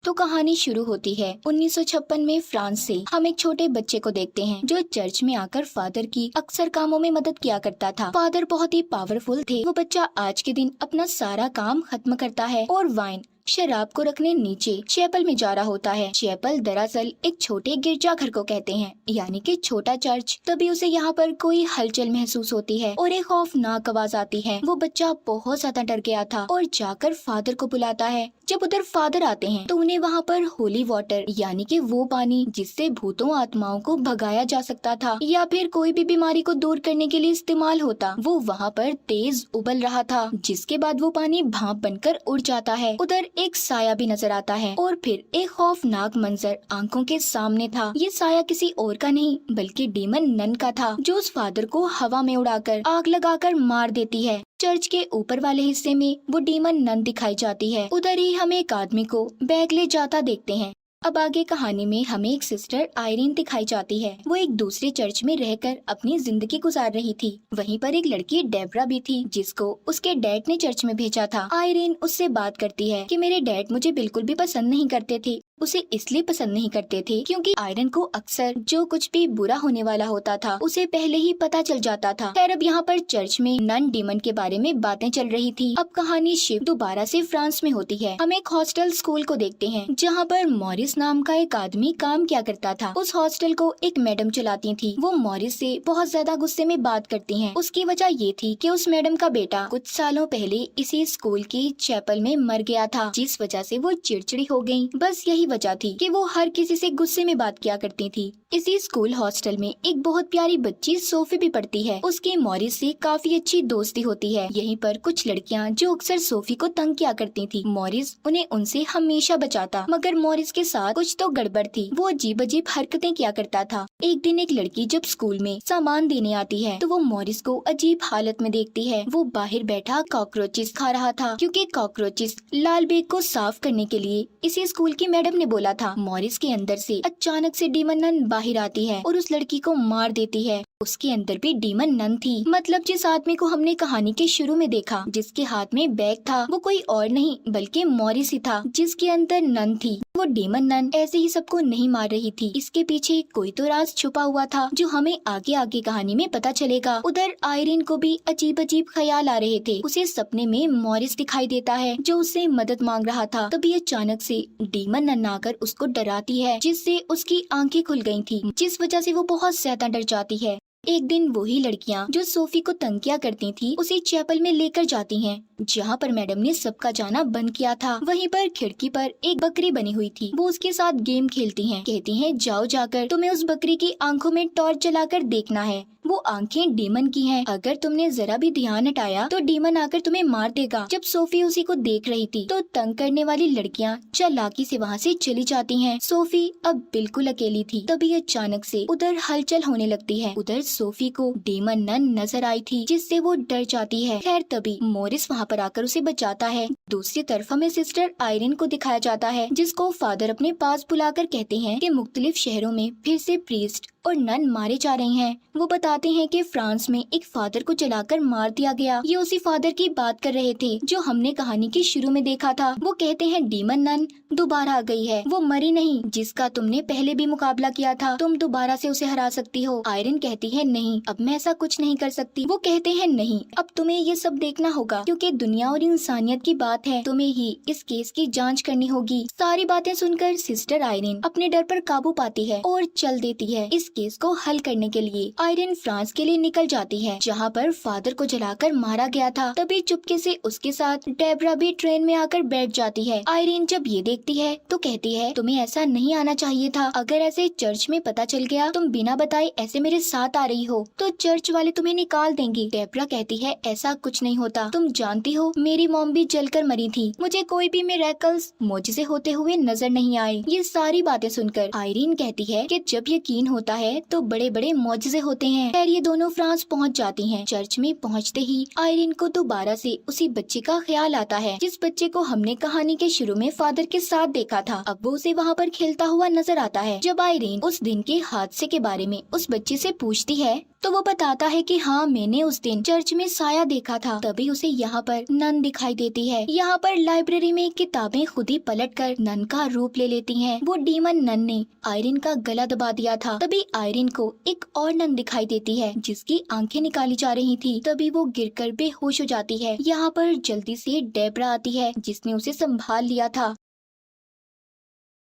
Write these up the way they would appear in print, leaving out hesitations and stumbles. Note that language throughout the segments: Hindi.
तो कहानी शुरू होती है 1956 में फ्रांस से। हम एक छोटे बच्चे को देखते हैं जो चर्च में आकर फादर की अक्सर कामों में मदद किया करता था। फादर बहुत ही पावरफुल थे। वो बच्चा आज के दिन अपना सारा काम खत्म करता है और वाइन शराब को रखने नीचे चैपल में जा रहा होता है। चैपल दरअसल एक छोटे गिरजाघर को कहते हैं, यानी कि छोटा चर्च। तभी उसे यहाँ पर कोई हलचल महसूस होती है और एक खौफनाक आवाज आती है। वो बच्चा बहुत ज्यादा डर गया था और जाकर फादर को बुलाता है। जब उधर फादर आते हैं तो उन्हें वहाँ पर होली वाटर यानी कि वो पानी जिससे भूतों आत्माओं को भगाया जा सकता था या फिर कोई भी बीमारी को दूर करने के लिए इस्तेमाल होता, वो वहाँ पर तेज उबल रहा था। जिसके बाद वो पानी भाप बनकर उड़ जाता है। उधर एक साया भी नजर आता है और फिर एक खौफनाक मंजर आंखों के सामने था। ये साया किसी और का नहीं बल्कि डीमन नन का था, जो उस फादर को हवा में उड़ाकर आग लगाकर मार देती है। चर्च के ऊपर वाले हिस्से में वो डीमन नन दिखाई जाती है। उधर ही हम एक आदमी को बैग ले जाता देखते हैं। अब आगे कहानी में हमें एक सिस्टर आयरीन दिखाई जाती है। वो एक दूसरे चर्च में रहकर अपनी जिंदगी गुजार रही थी। वहीं पर एक लड़की डेबरा भी थी जिसको उसके डैड ने चर्च में भेजा था। आयरीन उससे बात करती है कि मेरे डैड मुझे बिल्कुल भी पसंद नहीं करते थे। उसे इसलिए पसंद नहीं करते थे क्योंकि आयरन को अक्सर जो कुछ भी बुरा होने वाला होता था उसे पहले ही पता चल जाता था। खैर अब यहाँ पर चर्च में नन डीमन के बारे में बातें चल रही थी। अब कहानी शिफ्ट दोबारा से फ्रांस में होती है। हम एक हॉस्टल स्कूल को देखते हैं जहाँ पर मॉरिस नाम का एक आदमी काम किया करता था। उस हॉस्टल को एक मैडम चलाती थी। वो मॉरिस से बहुत ज्यादा गुस्से में बात करती हैं। उसकी वजह ये थी कि उस मैडम का बेटा कुछ सालों पहले इसी स्कूल की चैपल में मर गया था, जिस वजह से वो चिड़चिड़ी हो गयी। बस यही वजह थी कि वो हर किसी से गुस्से में बात किया करती थी। इसी स्कूल हॉस्टल में एक बहुत प्यारी बच्ची सोफी भी पढ़ती है। उसकी मॉरिस से काफी अच्छी दोस्ती होती है। यहीं पर कुछ लड़कियां जो अक्सर सोफी को तंग किया करती थी, मॉरिस उन्हें उनसे हमेशा बचाता। मगर मॉरिस के साथ कुछ तो गड़बड़ थी। वो अजीब अजीब हरकतें किया करता था। एक दिन एक लड़की जब स्कूल में सामान देने आती है तो वो मॉरिस को अजीब हालत में देखती है। वो बाहर बैठा कॉकरोचेस खा रहा था क्योंकि कॉकरोचेस लाल बेग को साफ करने के लिए इसी स्कूल की मैडम ने बोला था। मॉरिस के अंदर से अचानक से डीमन नन बाहर आती है और उस लड़की को मार देती है। उसके अंदर भी डीमन नन थी। मतलब जिस आदमी को हमने कहानी के शुरू में देखा जिसके हाथ में बैग था वो कोई और नहीं बल्कि मॉरिस ही था जिसके अंदर नन थी। वो डीमन नन ऐसे ही सबको नहीं मार रही थी। इसके पीछे कोई तो राज छुपा हुआ था जो हमें आगे आगे कहानी में पता चलेगा। उधर आयरीन को भी अजीब अजीब ख्याल आ रहे थे। उसे सपने में मॉरिस दिखाई देता है जो उससे मदद मांग रहा था। तभी अचानक से डीमन नन आकर उसको डराती है जिससे उसकी आंखें खुल गई थी, जिस वजह से वो बहुत ज्यादा डर जाती है। एक दिन वही लड़कियां जो सोफी को तंग किया करती थी उसे चैपल में लेकर जाती हैं जहाँ पर मैडम ने सबका जाना बंद किया था। वहीं पर खिड़की पर एक बकरी बनी हुई थी। वो उसके साथ गेम खेलती हैं। कहती हैं जाओ जाकर तुम्हें उस बकरी की आंखों में टॉर्च जलाकर देखना है। वो आंखें डीमन की हैं। अगर तुमने जरा भी ध्यान हटाया तो डीमन आकर तुम्हें मार देगा। जब सोफी उसी को देख रही थी तो तंग करने वाली लड़कियां चालाकी से वहाँ से चली जाती हैं। सोफी अब बिल्कुल अकेली थी। तभी अचानक से उधर हलचल होने लगती है। उधर सोफी को डीमन नन नजर आई थी जिससे वो डर जाती है। खैर तभी मॉरिस वहाँ पर आकर उसे बचाता है। दूसरी तरफ हमें सिस्टर आयरीन को दिखाया जाता है जिसको फादर अपने पास बुलाकर कहते हैं कि मुख्तलिफ शहरों में फिर से प्रीस्ट और नन मारे जा रहे हैं। वो बताते हैं कि फ्रांस में एक फादर को जलाकर मार दिया गया। ये उसी फादर की बात कर रहे थे जो हमने कहानी के शुरू में देखा था। वो कहते हैं डीमन नन दोबारा आ गई है। वो मरी नहीं जिसका तुमने पहले भी मुकाबला किया था। तुम दोबारा से उसे हरा सकती हो। आयरन कहती है नहीं, अब मैं ऐसा कुछ नहीं कर सकती। वो कहते हैं नहीं, अब तुम्हें ये सब देखना होगा क्योंकि दुनिया और इंसानियत की बात है। तुम्हें ही इस केस की जाँच करनी होगी। सारी बातें सुनकर सिस्टर आयरन अपने डर पर काबू पाती है और चल देती है। इस केस को हल करने के लिए आयरन फ्रांस के लिए निकल जाती है जहाँ पर फादर को जलाकर मारा गया था। तभी चुपके से उसके साथ डेबरा भी ट्रेन में आकर बैठ जाती है। आयरन जब ये देखती है तो कहती है तुम्हें ऐसा नहीं आना चाहिए था। अगर ऐसे चर्च में पता चल गया तुम बिना बताए ऐसे मेरे साथ आ रही हो तो चर्च वाले तुम्हें निकाल देंगे। डेबरा कहती है ऐसा कुछ नहीं होता। तुम जानती हो मेरी मॉम भी जलकर मरी थी। मुझे कोई भी मिरेकल्स मोजिज़े होते हुए नजर नहीं आए। ये सारी बातें सुनकर आयरन कहती है कि जब यकीन होता है तो बड़े बड़े मौजज़े होते हैं। खैर ये दोनों फ्रांस पहुंच जाती हैं। चर्च में पहुंचते ही आयरन को दोबारा से उसी बच्चे का ख्याल आता है जिस बच्चे को हमने कहानी के शुरू में फादर के साथ देखा था। अब वो उसे वहाँ पर खेलता हुआ नजर आता है। जब आयरन उस दिन के हादसे के बारे में उस बच्चे से पूछती है तो वो बताता है कि हाँ, मैंने उस दिन चर्च में साया देखा था। तभी उसे यहाँ पर नन दिखाई देती है। यहाँ पर लाइब्रेरी में किताबें खुद ही पलटकर नन का रूप ले लेती हैं। वो डीमन नन ने आयरिन का गला दबा दिया था। तभी आयरिन को एक और नन दिखाई देती है जिसकी आंखें निकाली जा रही थी। तभी वो गिरकर बेहोश हो जाती है। यहाँ पर जल्दी से डेब्रा आती है जिसने उसे संभाल लिया था।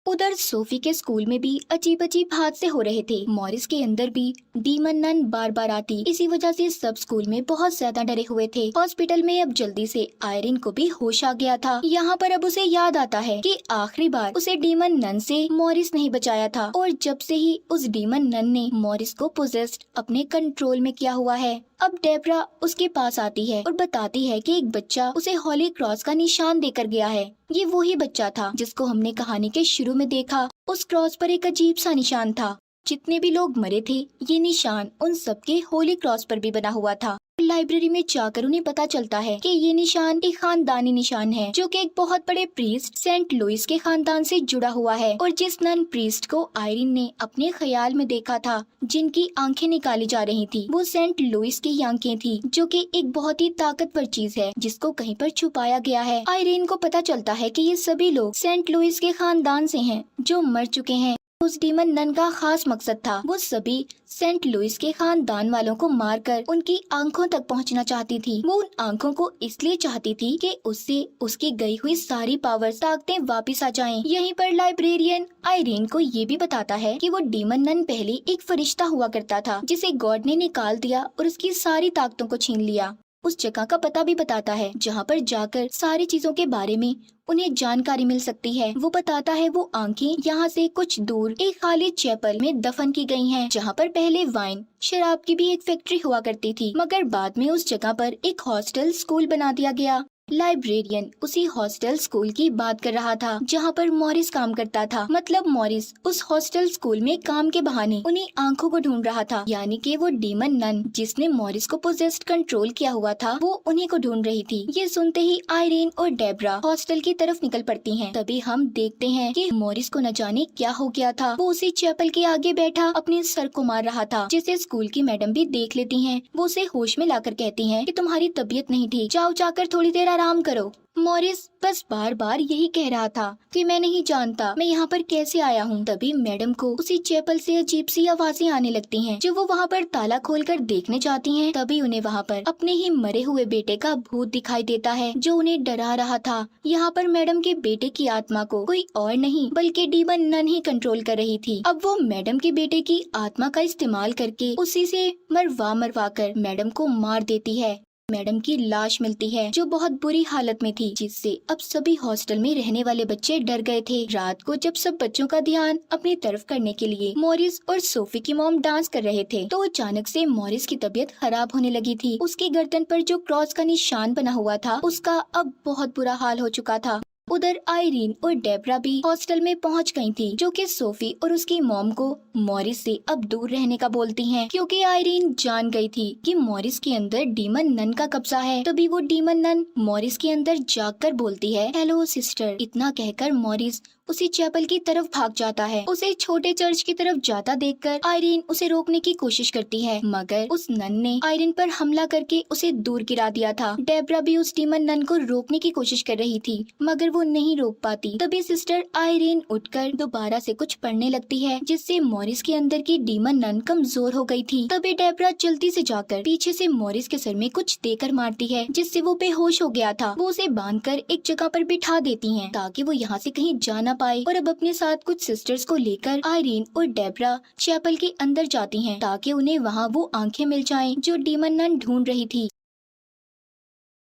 उधर सोफी के स्कूल में भी अजीब अजीब हादसे हो रहे थे। मॉरिस के अंदर भी डीमन नन बार बार आती। इसी वजह से सब स्कूल में बहुत ज्यादा डरे हुए थे। हॉस्पिटल में अब जल्दी से आयरिन को भी होश आ गया था। यहाँ पर अब उसे याद आता है कि आखिरी बार उसे डीमन नन से मॉरिस नहीं बचाया था, और जब से ही उस डीमन नन ने मॉरिस को पोजेस्ड अपने कंट्रोल में किया हुआ है। अब डेब्रा उसके पास आती है और बताती है कि एक बच्चा उसे हॉली क्रॉस का निशान देकर गया है। ये वही बच्चा था जिसको हमने कहानी के शुरू में देखा। उस क्रॉस पर एक अजीब सा निशान था। जितने भी लोग मरे थे, ये निशान उन सबके होली क्रॉस पर भी बना हुआ था। लाइब्रेरी में जाकर उन्हें पता चलता है कि ये निशान एक खानदानी निशान है जो कि एक बहुत बड़े प्रीस्ट सेंट लुइस के खानदान से जुड़ा हुआ है। और जिस नन प्रीस्ट को आयरिन ने अपने ख्याल में देखा था, जिनकी आंखें निकाली जा रही थी, वो सेंट लुइस की आंखें थी, जो कि एक बहुत ही ताकतवर चीज है जिसको कहीं पर छुपाया गया है। आयरिन को पता चलता है कि ये सभी लोग सेंट लुइस के खानदान से हैं जो मर चुके हैं। उस डीमन नन का खास मकसद था, वो सभी सेंट लुइस के खानदान वालों को मारकर उनकी आंखों तक पहुंचना चाहती थी। वो उन आंखों को इसलिए चाहती थी कि उससे उसकी गई हुई सारी पावर ताकतें वापस आ जाएं। यहीं पर लाइब्रेरियन आयरिन को ये भी बताता है कि वो डीमन नन पहले एक फरिश्ता हुआ करता था जिसे गॉड ने निकाल दिया और उसकी सारी ताकतों को छीन लिया। उस जगह का पता भी बताता है जहाँ पर जाकर सारी चीजों के बारे में उन्हें जानकारी मिल सकती है। वो बताता है वो आंखें यहाँ से कुछ दूर एक खाली चैपल में दफन की गई हैं, जहाँ पर पहले वाइन शराब की भी एक फैक्ट्री हुआ करती थी, मगर बाद में उस जगह पर एक हॉस्टल स्कूल बना दिया गया। लाइब्रेरियन उसी हॉस्टल स्कूल की बात कर रहा था जहाँ पर मॉरिस काम करता था। मतलब मॉरिस उस हॉस्टल स्कूल में काम के बहाने उन्हीं आंखों को ढूंढ रहा था, यानी कि वो डीमन नन जिसने मॉरिस को पोजेस्ड कंट्रोल किया हुआ था, वो उन्हीं को ढूंढ रही थी। ये सुनते ही आयरिन और डेब्रा हॉस्टल की तरफ निकल पड़ती हैं। तभी हम देखते हैं कि मॉरिस को न जाने क्या हो गया था। वो उसी चैपल के आगे बैठा अपने सर को मार रहा था, जिसे स्कूल की मैडम भी देख लेती हैं। वो उसे होश में लाकर कहती हैं कि तुम्हारी तबीयत नहीं ठीक, जाओ जाकर थोड़ी देर आराम करो। मॉरिस बस बार बार यही कह रहा था कि मैं नहीं जानता मैं यहाँ पर कैसे आया हूँ। तभी मैडम को उसी चैपल से अजीब सी आवाजें आने लगती हैं। जब वो वहाँ पर ताला खोलकर देखने जाती हैं, तभी उन्हें वहाँ पर अपने ही मरे हुए बेटे का भूत दिखाई देता है जो उन्हें डरा रहा था। यहाँ पर मैडम के बेटे की आत्मा को कोई और नहीं बल्कि डीमन नन ही कंट्रोल कर रही थी। अब वो मैडम के बेटे की आत्मा का इस्तेमाल करके उसी से मरवा कर मैडम को मार देती है। मैडम की लाश मिलती है जो बहुत बुरी हालत में थी, जिससे अब सभी हॉस्टल में रहने वाले बच्चे डर गए थे। रात को जब सब बच्चों का ध्यान अपनी तरफ करने के लिए मॉरिस और सोफी की मॉम डांस कर रहे थे, तो अचानक से मॉरिस की तबीयत खराब होने लगी थी। उसकी गर्दन पर जो क्रॉस का निशान बना हुआ था, उसका अब बहुत बुरा हाल हो चुका था। उधर आयरीन और डेब्रा भी हॉस्टल में पहुंच गई थी, जो कि सोफी और उसकी मॉम को मॉरिस से अब दूर रहने का बोलती हैं, क्योंकि आयरीन जान गई थी कि मॉरिस के अंदर डीमन नन का कब्जा है। तभी वो डीमन नन मॉरिस के अंदर जाकर बोलती है, हेलो सिस्टर। इतना कहकर मॉरिस उसी चैपल की तरफ भाग जाता है। उसे छोटे चर्च की तरफ जाता देखकर आयरीन उसे रोकने की कोशिश करती है, मगर उस नन ने आयरीन पर हमला करके उसे दूर गिरा दिया था। डेब्रा भी उस डीमन नन को रोकने की कोशिश कर रही थी, मगर वो नहीं रोक पाती। तभी सिस्टर आयरीन उठकर दोबारा से कुछ पढ़ने लगती है, जिससे मॉरिस के अंदर की डीमन नन कमजोर हो गई थी। तभी डेब्रा जल्दी से जाकर पीछे से मॉरिस के सर में कुछ देकर मारती है, जिससे वो बेहोश हो गया था। वो उसे बांधकर एक जगह पर बिठा देती हैं, ताकि वो यहाँ से कहीं जा ना पाए। और अब अपने साथ कुछ सिस्टर्स को लेकर आयरीन और डेब्रा चैपल के अंदर जाती हैं, ताकि उन्हें वहाँ वो आंखें मिल जाएं जो डीमन नन ढूंढ रही थी।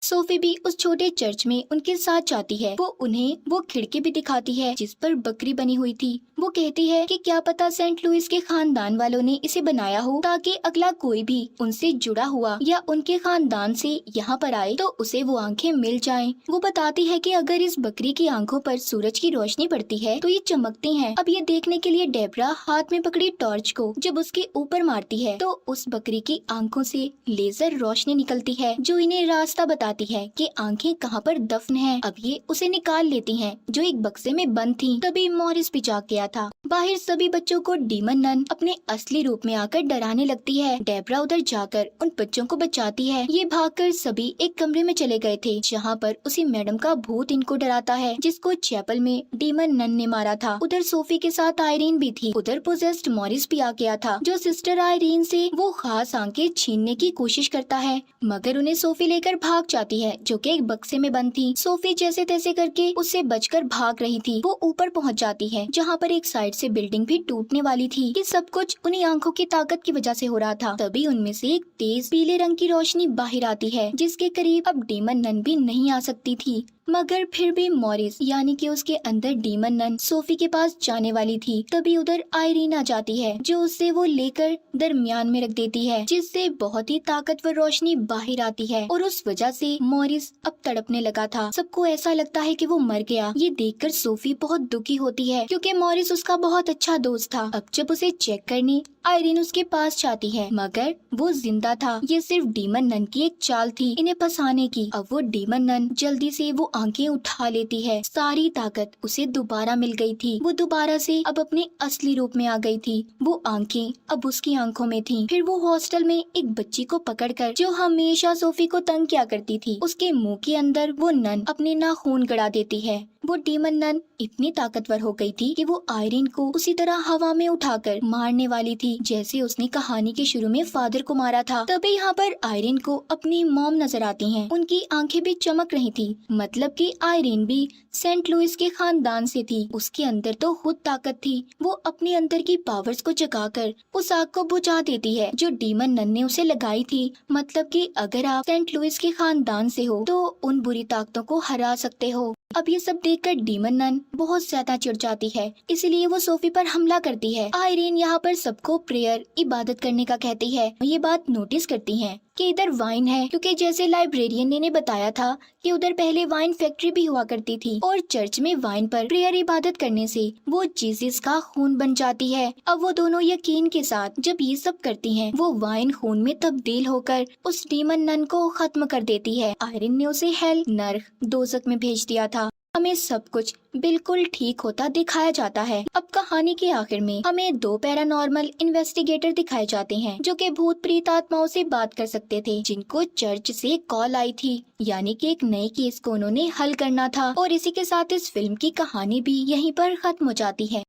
सोफी भी उस छोटे चर्च में उनके साथ जाती है। वो उन्हें वो खिड़की भी दिखाती है जिस पर बकरी बनी हुई थी। वो कहती है कि क्या पता सेंट लुइस के खानदान वालों ने इसे बनाया हो, ताकि अगला कोई भी उनसे जुड़ा हुआ या उनके खानदान से यहाँ पर आए तो उसे वो आंखें मिल जाएं। वो बताती है कि अगर इस बकरी की आंखों पर सूरज की रोशनी पड़ती है तो ये चमकती हैं। अब ये देखने के लिए डेब्रा हाथ में पकड़ी टॉर्च को जब उसके ऊपर मारती है, तो उस बकरी की आंखों से लेजर रोशनी निकलती है, जो इन्हें रास्ता बताती जाती है कि आंखें कहाँ पर दफन हैं। अब ये उसे निकाल लेती हैं जो एक बक्से में बंद थी। तभी मॉरिस भी जाग गया था। बाहर सभी बच्चों को डीमन नन अपने असली रूप में आकर डराने लगती है। डेब्रा उधर जाकर उन बच्चों को बचाती है। ये भागकर सभी एक कमरे में चले गए थे जहाँ पर उसी मैडम का भूत इनको डराता है जिसको चैपल में डीमन नन ने मारा था। उधर सोफी के साथ आयरीन भी थी। उधर पोजेस्ड मॉरिस भी आ गया था जो सिस्टर आयरीन से वो खास आंखें छीनने की कोशिश करता है, मगर उन्हें सोफी लेकर भाग जाती है जो कि एक बक्से में बंद थी। सोफी जैसे तैसे करके उससे बचकर भाग रही थी। वो ऊपर पहुंच जाती है जहाँ पर एक साइड से बिल्डिंग भी टूटने वाली थी। ये सब कुछ उन्हीं आंखों की ताकत की वजह से हो रहा था। तभी उनमें से एक तेज पीले रंग की रोशनी बाहर आती है जिसके करीब अब डीमन नन भी नहीं आ सकती थी। मगर फिर भी मॉरिस यानी कि उसके अंदर डीमन नन सोफी के पास जाने वाली थी। तभी उधर आयरीन आ जाती है जो उसे वो लेकर दरमियान में रख देती है जिससे बहुत ही ताकतवर रोशनी बाहर आती है और उस वजह से मॉरिस अब तड़पने लगा था। सबको ऐसा लगता है कि वो मर गया। ये देखकर सोफी बहुत दुखी होती है क्योंकि मॉरिस उसका बहुत अच्छा दोस्त था। अब जब उसे चेक करने आयरीन उसके पास जाती है मगर वो जिंदा था। ये सिर्फ डीमन नन की एक चाल थी इन्हें फंसाने की। अब वो डीमन नन जल्दी से वो आंखें उठा लेती है। सारी ताकत उसे दोबारा मिल गई थी। वो दोबारा से अब अपने असली रूप में आ गई थी। वो आंखें अब उसकी आंखों में थी। फिर वो हॉस्टल में एक बच्ची को पकड़कर जो हमेशा सोफी को तंग किया करती थी उसके मुंह के अंदर वो नन अपने नाखून गड़ा देती है। वो डीमन नन इतनी ताकतवर हो गई थी कि वो आयरीन को उसी तरह हवा में उठाकर मारने वाली थी जैसे उसने कहानी के शुरू में फादर को मारा था। तभी यहाँ पर आयरीन को अपनी मॉम नजर आती हैं। उनकी आंखें भी चमक रही थी, मतलब कि आयरीन भी सेंट लुइस के खानदान से थी। उसके अंदर तो खुद ताकत थी। वो अपने अंदर की पावर्स को जगाकर उस आग को बुझा देती है जो डीमन नन ने उसे लगाई थी। मतलब कि अगर आप सेंट लुइस के खानदान से हो तो उन बुरी ताकतों को हरा सकते हो। अब ये सब देखकर डीमन नन बहुत ज्यादा चिढ़ जाती है, इसलिए वो सोफी पर हमला करती है। आयरीन यहाँ पर सबको प्रेयर इबादत करने का कहती है। ये बात नोटिस करती है कि इधर वाइन है क्योंकि जैसे लाइब्रेरियन ने बताया था कि उधर पहले वाइन फैक्ट्री भी हुआ करती थी और चर्च में वाइन पर प्रेयर इबादत करने से वो जीसस का खून बन जाती है। अब वो दोनों यकीन के साथ जब ये सब करती हैं, वो वाइन खून में तब्दील होकर उस डीमन नन को खत्म कर देती है। आयरीन ने उसे हेल नर्क दोजख में भेज दिया था। हमें सब कुछ बिल्कुल ठीक होता दिखाया जाता है। अब कहानी के आखिर में हमें 2 पैरानॉर्मल इन्वेस्टिगेटर दिखाए जाते हैं जो कि भूत प्रेत आत्माओं से बात कर सकते थे, जिनको चर्च से कॉल आई थी, यानी कि एक नए केस को उन्होंने हल करना था। और इसी के साथ इस फिल्म की कहानी भी यहीं पर खत्म हो जाती है।